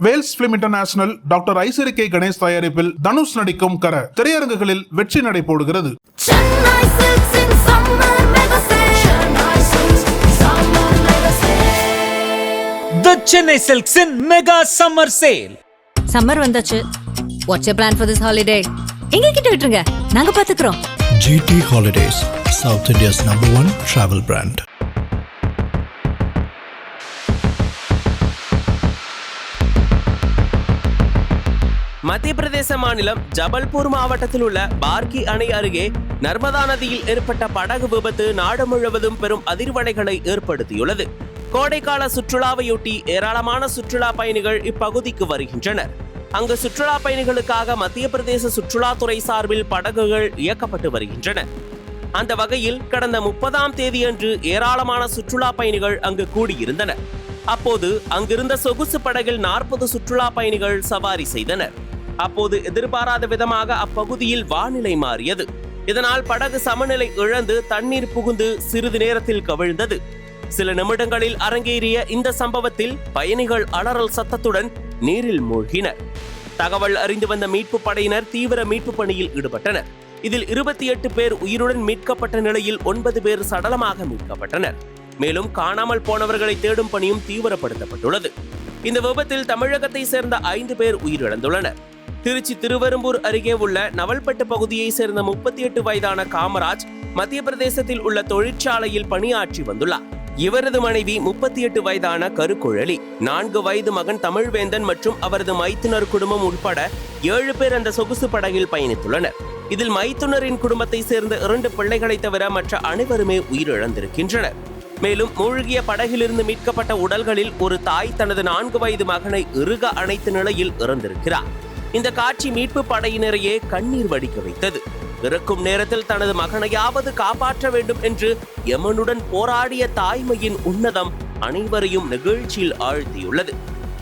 Wales film international doctor Ishari K Ganesh தயாரிப்பில் தனுஷ் நடிக்கும் கர திரையரங்குகளில் வெற்றி நடை போடுகிறது. The Chennai Silks in Mega Summer Sale. Summer வந்தாச்சு. What's your plan for this holiday? எங்க கிட்ட விட்டுருங்க, நாங்க பாத்துக்கிறோம். GT Holidays, South India's #1 travel brand. மத்திய பிரதேச மாநிலம் ஜபல்பூர் மாவட்டத்தில் உள்ள பார்கி அணை அருகே நர்மதா நதியில் ஏற்பட்ட படகு விபத்து நாடு முழுவதும் பெரும் அதிர்வலைகளை ஏற்படுத்தியுள்ளது. கோடைக்கால சுற்றுலாவையொட்டி ஏராளமான சுற்றுலா பயணிகள் இப்பகுதிக்கு வருகின்றனர். அங்கு சுற்றுலா பயணிகளுக்காக மத்திய பிரதேச சுற்றுலாத்துறை சார்பில் படகுகள் இயக்கப்பட்டு வருகின்றன. அந்த வகையில் கடந்த 30ஆம் தேதியன்று ஏராளமான சுற்றுலா பயணிகள் அங்கு கூடியிருந்தனர். அப்போது அங்கிருந்த சொகுசு படகில் 40 சுற்றுலா பயணிகள் சவாரி செய்தனர். அப்போது எதிர்பாராத விதமாக அப்பகுதியில் வானிலை மாறியது. இதனால் படகு சமநிலை இழந்து தண்ணீர் புகுந்து சிறிது நேரத்தில் கவிழ்ந்தது. சில நிமிடங்களில் அரங்கேறிய இந்த சம்பவத்தில் பயணிகள் அலறல் சத்தத்துடன் நீரில் மூழ்கினர். தகவல் அறிந்து வந்த மீட்பு படையினர் தீவிர மீட்பு பணியில் ஈடுபட்டனர். இதில் 28 பேர் உயிருடன் மீட்கப்பட்ட நிலையில் 9 பேர் சடலமாக மீட்கப்பட்டனர். மேலும் காணாமல் போனவர்களை தேடும் பணியும் தீவிரப்படுத்தப்பட்டுள்ளது. இந்த விபத்தில் தமிழகத்தை சேர்ந்த 5 பேர் உயிரிழந்துள்ளனர். திருச்சி திருவெரும்பூர் அருகே உள்ள நவல்பட்டு பகுதியை சேர்ந்த 38 வயதான காமராஜ் மத்திய பிரதேசத்தில் உள்ள தொழிற்சாலையில் பணியாற்றி வந்துள்ளார். இவரது மனைவி 38 வயதான கருக்குழலி, 4 வயது மகன் தமிழ்வேந்தன் மற்றும் அவரது மைத்துனர் குடும்பம் உட்பட 7 பேர் அந்த சொகுசு படகில் பயணித்துள்ளனர். இதில் மைத்துனரின் குடும்பத்தை சேர்ந்த 2 பிள்ளைகளை தவிர மற்ற அனைவருமே உயிரிழந்திருக்கின்றனர். மேலும் மூழ்கிய படகிலிருந்து மீட்கப்பட்ட உடல்களில் ஒரு தாய் தனது 4 வயது மகனை இறுக அணைத்த நிலையில் இறந்திருக்கிறார். இந்த காட்சி மீட்பு படையினரையே கண்ணீர் வடிக்க வைத்தது. இறக்கும் நேரத்தில் தனது மகனையாவது காப்பாற்ற வேண்டும் என்று யமனுடன் போராடிய தாய்மையின் உன்னதம் அனைவரையும் நெகிழ்ச்சியில் ஆழ்த்தியுள்ளது.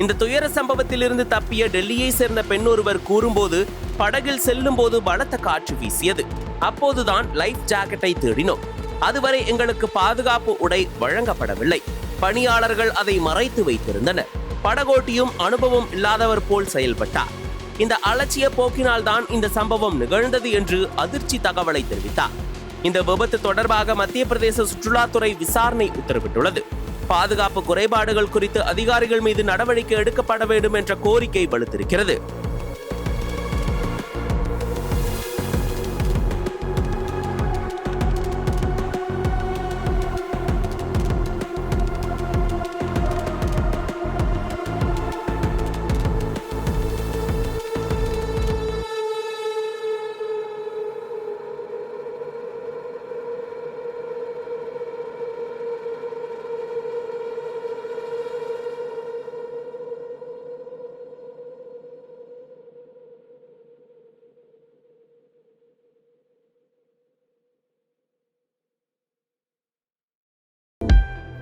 இந்த துயர சம்பவத்திலிருந்து தப்பிய டெல்லியை சேர்ந்த பெண் ஒருவர் கூறும்போது, படகில் செல்லும் போது பலத்த காற்று வீசியது. அப்போதுதான் லைஃப் ஜாக்கெட்டை தேடினோம். அதுவரை எங்களுக்கு பாதுகாப்பு உடை வழங்கப்படவில்லை. பணியாளர்கள் அதை மறைத்து வைத்திருந்தனர். படகோட்டியும் அனுபவம் இல்லாதவர் போல் செயல்பட்டார். இந்த அலட்சிய போக்கினால் தான் இந்த சம்பவம் நிகழ்ந்தது என்று அதிர்ச்சி தகவலை தெரிவித்தார். இந்த விபத்து தொடர்பாக மத்திய பிரதேச சுற்றுலாத்துறை விசாரணை உத்தரவிட்டுள்ளது. பாதுகாப்பு குறைபாடுகள் குறித்து அதிகாரிகள் மீது நடவடிக்கை எடுக்கப்பட வேண்டும் என்ற கோரிக்கை வலுத்திருக்கிறது.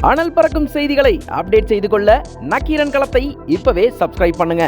அனல் பறக்கும் செய்திகளை அப்டேட் செய்து கொள்ள நக்கீரன் களத்தை இப்பவே சப்ஸ்கிரைப் பண்ணுங்க.